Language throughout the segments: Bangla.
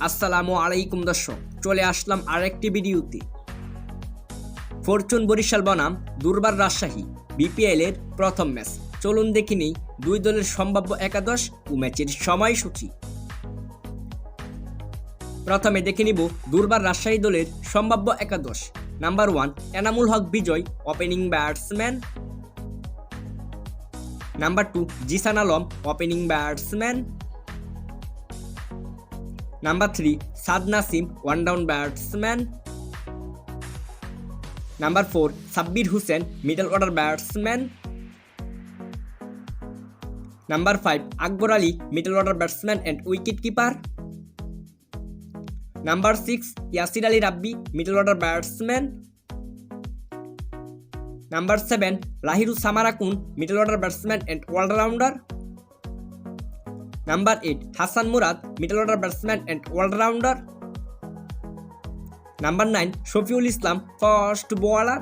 আসসালামু আলাইকুম দর্শক, চলে আসলাম আরেকটি ভিডিওতে। ফরচুন বরিশাল বনাম দুর্বার রাজশাহী বিপিএল এর প্রথম ম্যাচ। চলুন দেখে নেই দুই দলের সম্ভাব্য একাদশ ও ম্যাচের সময়সূচি। প্রথমে দেখে নিব দুর্বার রাজশাহী দলের সম্ভাব্য একাদশ। Number 1 Enamul Haque Bijoy, opening batsman. Number 2 Zishan Alam, opening batsman. Number 3 Saad Nasim, one down batsman. Number 4 Sabbir Hossain, middle order batsman. Number 5 Akbar Ali, middle order batsman and wicket keeper. Number 6 Yasir Ali Rabbi, middle order batsman. Number 7 Lahiru Samarakoon, middle order batsman and allrounder. Number 8 Hasan Murad, middle order batsman and allrounder. Number 9 Shafiul Islam, fast bowler.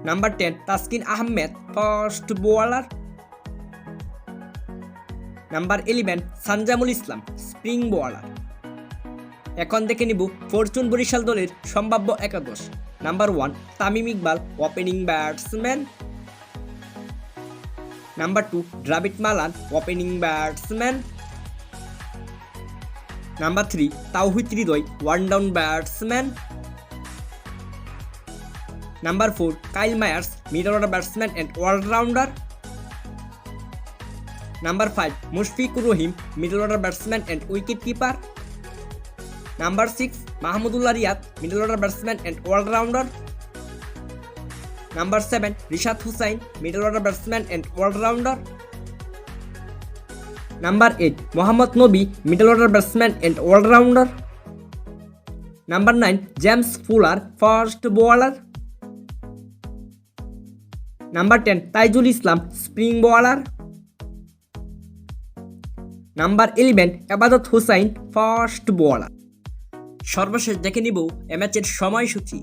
Number 10 Taskin Ahmed, fast bowler. Number 11 Sanjamul Islam, spring bowler. এখন দেখে নিব ফরচুন বরিশাল দলের সম্ভাব্য একাদশ। Number 1 Tamim Iqbal, opening batsman. Number 2 দ্রাবিড Malan, opening batsman. Number 3 Towhid Hridoy, one down batsman. Number 4 Kyle Mayers, middle order batsman and allrounder. Number 5 Mushfiqur Rahim, middle order batsman and wicket keeper. Number 6 Mahmudullah Riyad, middle order batsman and allrounder. Number 7 Rishad Hossain, middle order batsman and allrounder. Number 8 Mohammad Nabi, middle order batsman and allrounder. Number 9 James Fuller, fast bowler. Number 10 Taijul Islam, spring bowler. Number 11 Ebadot Hussain, fast bowler. সর্বশেষ দেখে নিব এ ম্যাচের সময়সূচি।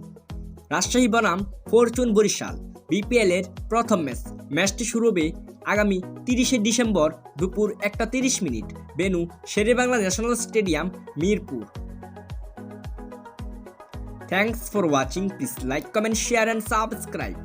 রাজশাহী বনাম ফরচুন বরিশাল বিপিএল এর প্রথম ম্যাচ। ম্যাচটি শুরু হবে আগামী 30শে ডিসেম্বর দুপুর 1:30। Venue Sher e Bangla national stadium, Mirpur. Thanks for watching. Please like, comment, share and subscribe.